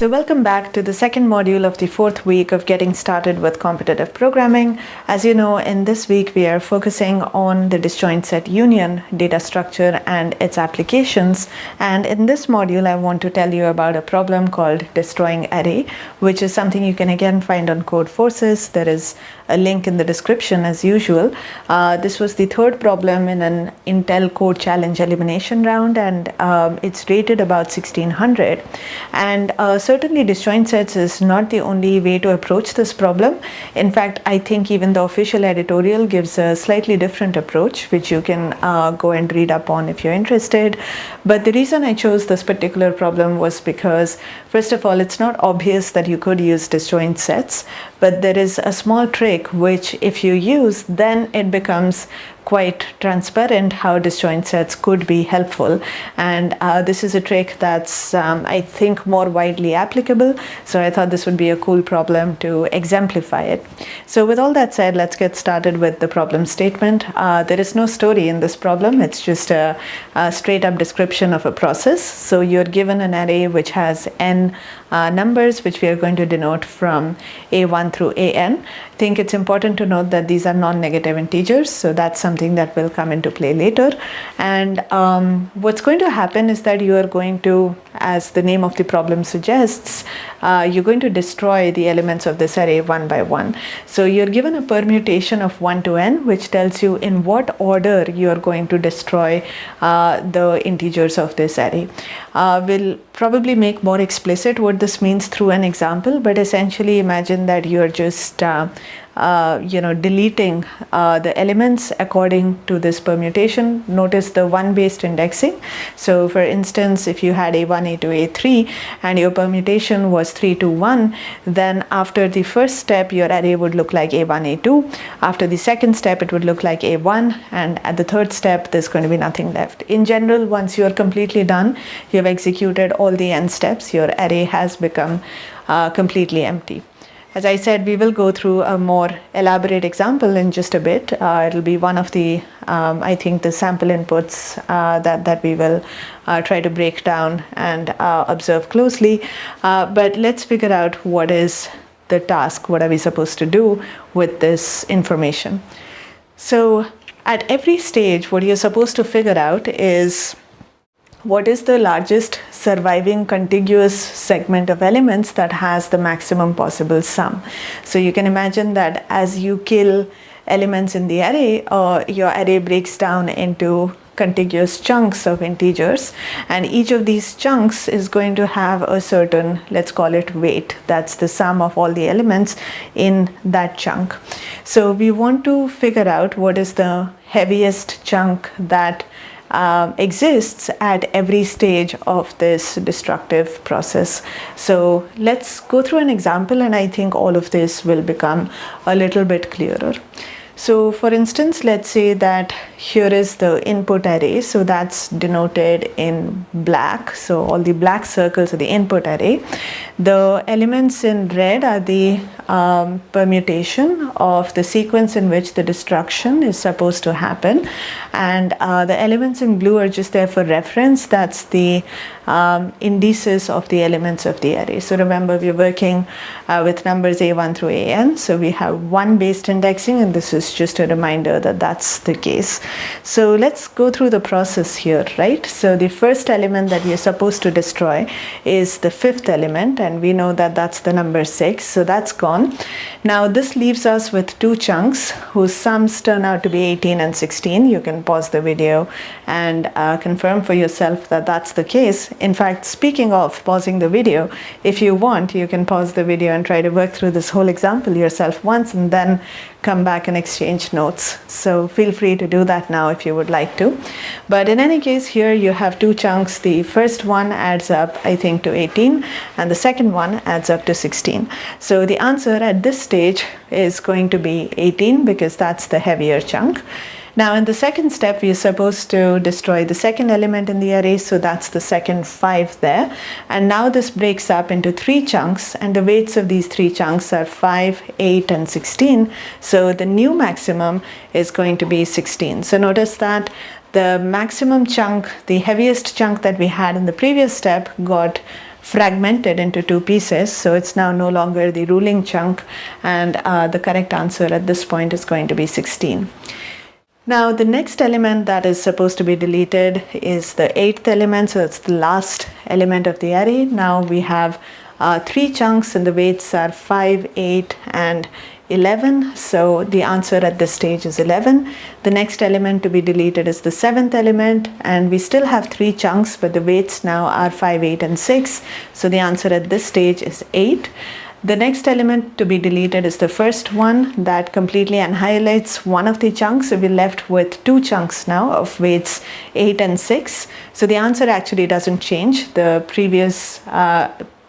So welcome back to the second module of the fourth week of getting started with competitive programming. As you know, in this week we are focusing on the disjoint set union data structure and its applications. And in this module, I want to tell you about a problem called destroying array, which is something you can again find on Code Forces. There is a link in the description as usual. This was the third problem in an Intel Code Challenge elimination round, and it's rated about 1600. And certainly disjoint sets is not the only way to approach this problem. In fact, I think even the official editorial gives a slightly different approach, which you can go and read up on if you're interested. But the reason I chose this particular problem was because, first of all, it's not obvious that you could use disjoint sets, but there is a small trick which if you use, then it becomes quite transparent how disjoint sets could be helpful. And this is a trick that's, I think, more widely applicable. So I thought this would be a cool problem to exemplify it. So with all that said, let's get started with the problem statement. There is no story in this problem. It's just a straight up description of a process. So you're given an array which has n numbers, which we are going to denote from A1 through AN. I think it's important to note that these are non-negative integers, so that's something that will come into play later. And what's going to happen is that you are going to, as the name of the problem suggests, you're going to destroy the elements of this array one by one. So you're given a permutation of 1 to n, which tells you in what order you're going to destroy the integers of this array. We'll probably make more explicit what this means through an example, but essentially imagine that you're just deleting the elements according to this permutation. Notice the one-based indexing. So for instance, if you had A1, A2, A3 and your permutation was 3 to 1, then after the first step your array would look like A1, A2. After the second step it would look like A1, and at the third step there's going to be nothing left. In general, once you're completely done, you have executed all the n steps, your array has become completely empty. As I said, we will go through a more elaborate example in just a bit. It'll be one of the, I think, the sample inputs that we will try to break down and observe closely. But let's figure out what is the task. What are we supposed to do with this information? So at every stage, what you're supposed to figure out is what is the largest surviving contiguous segment of elements that has the maximum possible sum. So you can imagine that as you kill elements in the array, your array breaks down into contiguous chunks of integers, and each of these chunks is going to have a certain, let's call it weight. That's the sum of all the elements in that chunk. So we want to figure out what is the heaviest chunk that exists at every stage of this destructive process. So let's go through an example, and I think all of this will become a little bit clearer. So for instance, let's say that here is the input array. So that's denoted in black. So all the black circles are the input array. The elements in red are the permutation of the sequence in which the destruction is supposed to happen. And the elements in blue are just there for reference. That's the indices of the elements of the array. So remember, we're working with numbers A1 through AN. So we have one based indexing, and this is just a reminder that that's the case. So let's go through the process here, right? So the first element that we are supposed to destroy is the fifth element, and we know that that's the number 6. So that's gone. Now this leaves us with two chunks whose sums turn out to be 18 and 16. You can pause the video and confirm for yourself that that's the case. In fact, speaking of pausing the video, if you want, you can pause the video and try to work through this whole example yourself once and then come back and exchange notes. So feel free to do that now if you would like to. But in any case, here you have two chunks. The first one adds up, I think, to 18, and the second one adds up to 16. So the answer at this stage is going to be 18 because that's the heavier chunk. Now in the second step, we are supposed to destroy the second element in the array, so that's the second 5 there. And now this breaks up into 3 chunks, and the weights of these 3 chunks are 5, 8, and 16. So the new maximum is going to be 16. So notice that the maximum chunk, the heaviest chunk that we had in the previous step, got fragmented into two pieces, so it's now no longer the ruling chunk, and the correct answer at this point is going to be 16. Now the next element that is supposed to be deleted is the 8th element, so it's the last element of the array. Now we have 3 chunks and the weights are 5, 8 and 11, so the answer at this stage is 11. The next element to be deleted is the 7th element, and we still have 3 chunks, but the weights now are 5, 8 and 6, so the answer at this stage is 8. The next element to be deleted is the first one that completely annihilates one of the chunks, so we're left with 2 chunks now of weights 8 and 6. So the answer actually doesn't change. The previous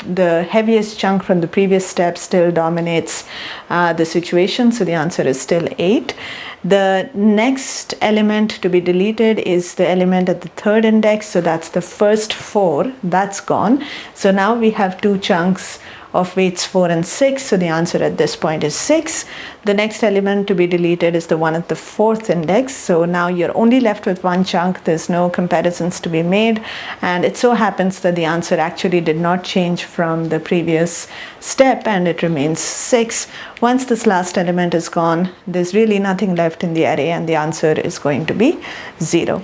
the heaviest chunk from the previous step still dominates the situation, so the answer is still 8. The next element to be deleted is the element at the 3rd index, so that's the first 4, that's gone. So now we have 2 chunks of weights 4 and 6, so the answer at this point is 6. The next element to be deleted is the one at the 4th index, so now you're only left with 1 chunk, there's no comparisons to be made, and it so happens that the answer actually did not change from the previous step and it remains 6. Once this last element is gone, there's really nothing left in the array and the answer is going to be 0.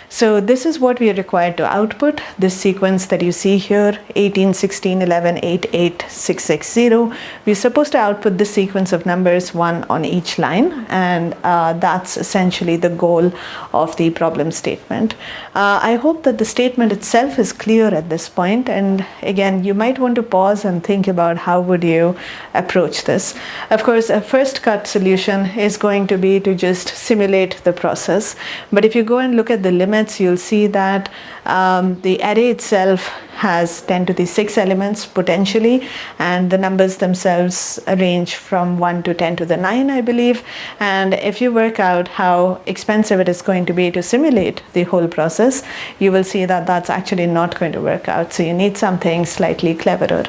So this is what we are required to output, this sequence that you see here, 18, 16, 11, 8, 8, 6, 6, 0. We're supposed to output this sequence of numbers, 1 on each line, and that's essentially the goal of the problem statement. I hope that the statement itself is clear at this point, and again, you might want to pause and think about how would you approach this. Of course, a first cut solution is going to be to just simulate the process, but if you go and look at the limits, you'll see that the array itself has 10 to the 6 elements potentially, and the numbers themselves range from 1 to 10 to the 9, I believe. And if you work out how expensive it is going to be to simulate the whole process, you will see that that's actually not going to work out. So you need something slightly cleverer.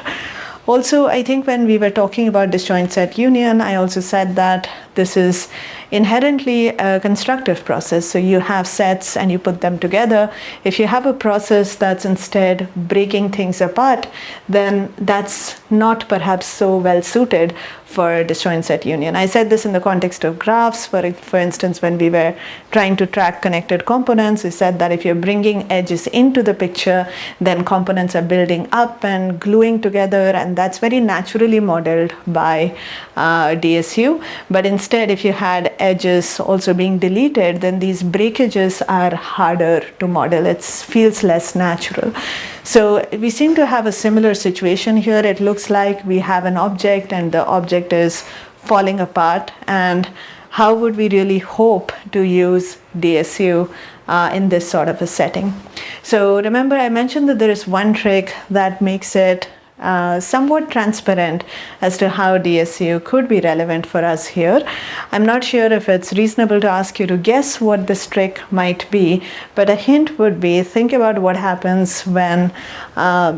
Also, I think when we were talking about disjoint set union, I also said that this is inherently a constructive process. So you have sets and you put them together. If you have a process that's instead breaking things apart, then that's not perhaps so well suited for disjoint set union. I said this in the context of graphs. For instance, when we were trying to track connected components, we said that if you're bringing edges into the picture, then components are building up and gluing together, and that's very naturally modeled by DSU. But instead, if you had edges also being deleted, then these breakages are harder to model. It feels less natural. So we seem to have a similar situation here. It looks like we have an object and the object is falling apart, and how would we really hope to use DSU in this sort of a setting? So remember, I mentioned that there is one trick that makes it somewhat transparent as to how DSU could be relevant for us here. I'm not sure if it's reasonable to ask you to guess what this trick might be, but a hint would be, think about what happens when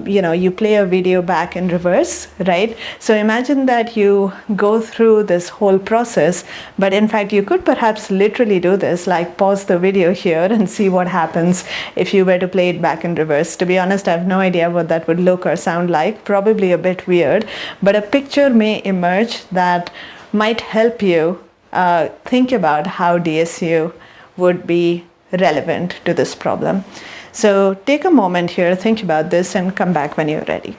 you play a video back in reverse, right? So imagine that you go through this whole process, but in fact you could perhaps literally do this, like pause the video here and see what happens if you were to play it back in reverse. To be honest, I have no idea what that would look or sound like. Probably a bit weird, but a picture may emerge that might help you think about how DSU would be relevant to this problem. So take a moment here, think about this, and come back when you're ready.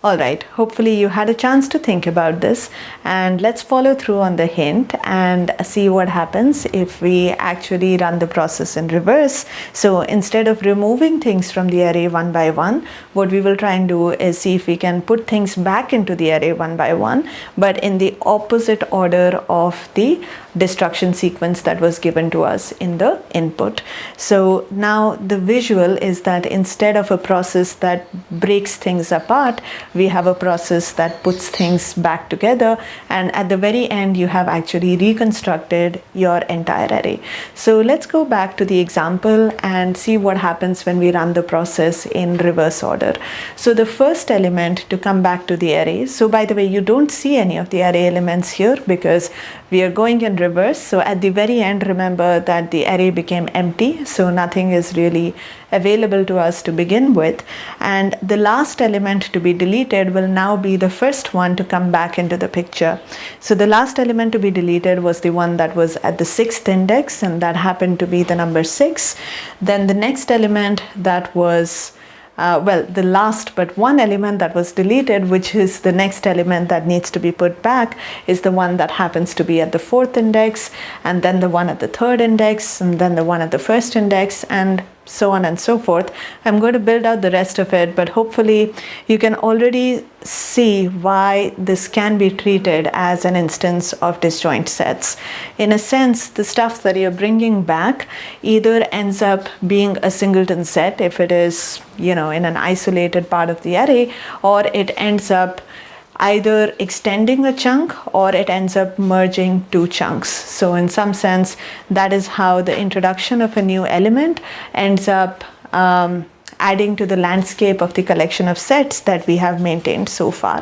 All right, hopefully you had a chance to think about this, and let's follow through on the hint and see what happens if we actually run the process in reverse. So instead of removing things from the array one by one, what we will try and do is see if we can put things back into the array one by one, but in the opposite order of the destruction sequence that was given to us in the input. So now the visual is that instead of a process that breaks things apart, we have a process that puts things back together, and at the very end you have actually reconstructed your entire array. So let's go back to the example and see what happens when we run the process in reverse order. So the first element to come back to the array, so by the way, you don't see any of the array elements here because we are going in reverse. So at the very end, remember that the array became empty, so nothing is really available to us to begin with, and the last element to be deleted will now be the first one to come back into the picture. So the last element to be deleted was the one that was at the 6th index, and that happened to be the number 6. Then the next element that was the last but one element that was deleted, which is the next element that needs to be put back, is the one that happens to be at the 4th index, and then the one at the 3rd index, and then the one at the 1st index, and so on and so forth. I'm going to build out the rest of it, but hopefully you can already see why this can be treated as an instance of disjoint sets. In a sense, the stuff that you're bringing back either ends up being a singleton set if it is, in an isolated part of the array, or it ends up either extending a chunk or it ends up merging two chunks. So in some sense, that is how the introduction of a new element ends up adding to the landscape of the collection of sets that we have maintained so far.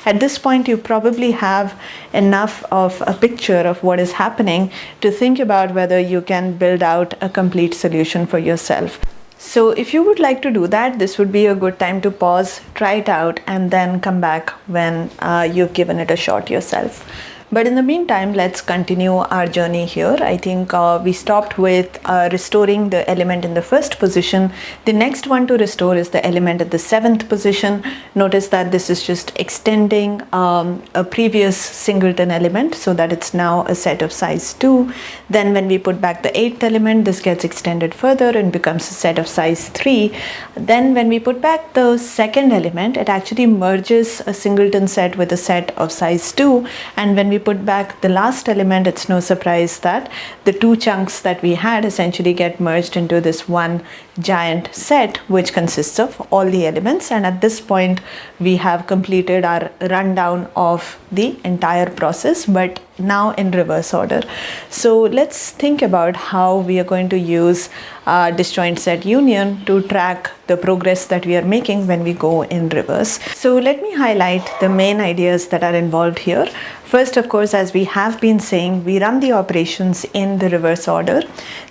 At this point, you probably have enough of a picture of what is happening to think about whether you can build out a complete solution for yourself. So if you would like to do that, this would be a good time to pause, try it out, and then come back when you've given it a shot yourself. But in the meantime, let's continue our journey here. I think we stopped with restoring the element in the first position. The next one to restore is the element at the 7th position. Notice that this is just extending a previous singleton element so that it's now a set of size 2. Then when we put back the 8th element, this gets extended further and becomes a set of size 3. Then when we put back the second element, it actually merges a singleton set with a set of size 2. And when we put back the last element, it's no surprise that the two chunks that we had essentially get merged into this one giant set, which consists of all the elements. And at this point, we have completed our rundown of the entire process, but now in reverse order. So let's think about how we are going to use disjoint set union to track the progress that we are making when we go in reverse. So let me highlight the main ideas that are involved here. First, of course, as we have been saying, we run the operations in the reverse order.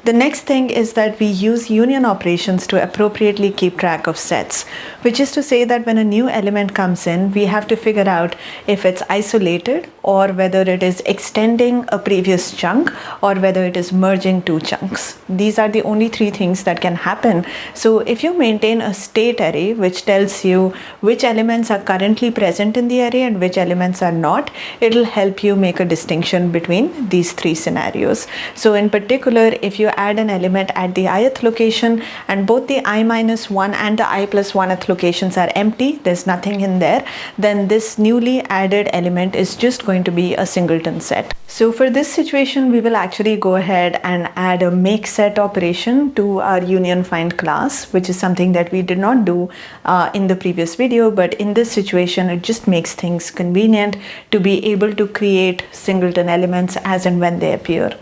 The next thing is that we use union operations to appropriately keep track of sets, which is to say that when a new element comes in, we have to figure out if it's isolated or whether it is extending a previous chunk or whether it is merging two chunks. These are the only three things that can happen. So if you maintain a state array which tells you which elements are currently present in the array and which elements are not, it will help you make a distinction between these three scenarios. So in particular, if you add an element at the ith location and both the i-1 and the i+1th locations are empty, there's nothing in there, then this newly added element is just going to be a singleton set. So for this situation, we will actually go ahead and add a make set operation to our union find class, which is something that we did not do in the previous video, but in this situation, it just makes things convenient to be able to create singleton elements as and when they appear.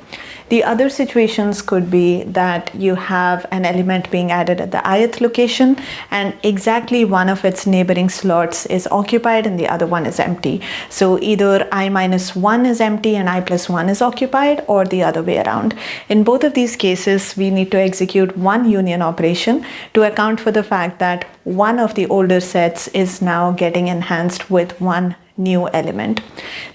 The other situations could be that you have an element being added at the ith location and exactly one of its neighboring slots is occupied and the other one is empty. So either i-1 is empty and i+1 is occupied, or the other way around. In both of these cases, we need to execute one union operation to account for the fact that one of the older sets is now getting enhanced with one new element.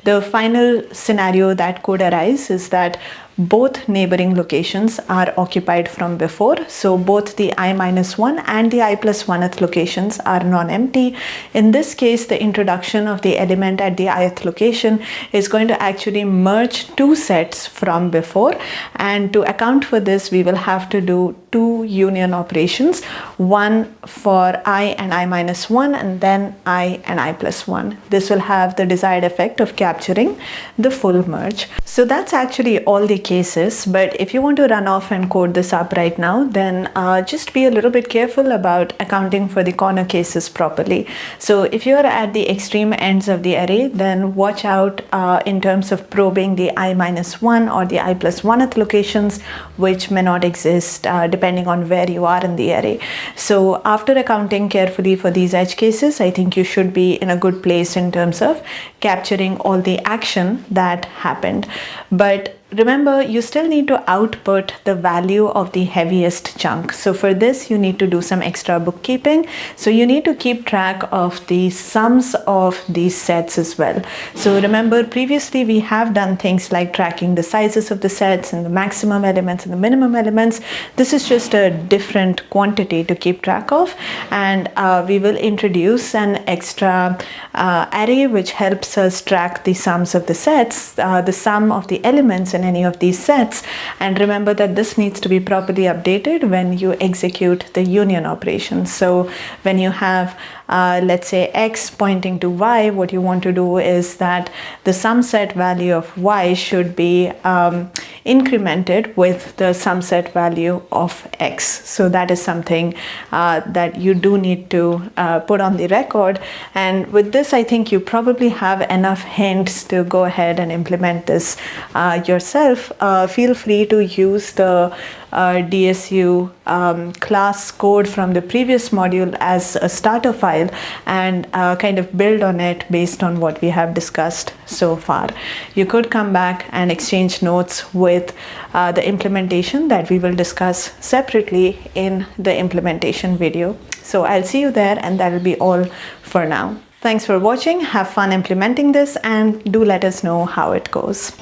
The final scenario that could arise is that both neighboring locations are occupied from before. So both the i-1 and the i+1th locations are non-empty. In this case, the introduction of the element at the ith location is going to actually merge two sets from before. And to account for this, we will have to do two union operations, one for I and I minus 1 and then I and I plus 1. This will have the desired effect of capturing the full merge. So that's actually all the cases, but if you want to run off and code this up right now, then just be a little bit careful about accounting for the corner cases properly. So if you're at the extreme ends of the array, then watch out in terms of probing the I minus 1 or the I plus 1th locations, which may not exist depending on where you are in the array. So after accounting carefully for these edge cases, I think you should be in a good place in terms of capturing all the action that happened. But remember, you still need to output the value of the heaviest chunk. So for this, you need to do some extra bookkeeping. So you need to keep track of the sums of these sets as well. So remember, previously we have done things like tracking the sizes of the sets and the maximum elements and the minimum elements. This is just a different quantity to keep track of. And we will introduce an extra array which helps us track the sums of the sets, the sum of the elements in any of these sets. And remember that this needs to be properly updated when you execute the union operation. So when you have let's say x pointing to y, what you want to do is that the sum set value of y should be incremented with the sum set value of x. So that is something that you do need to put on the record. And with this, I think you probably have enough hints to go ahead and implement this yourself. Feel free to use the DSU class code from the previous module as a starter file and kind of build on it based on what we have discussed so far. You could come back and exchange notes with the implementation that we will discuss separately in the implementation video. So I'll see you there, and that will be all for now. Thanks for watching. Have fun implementing this, and do let us know how it goes.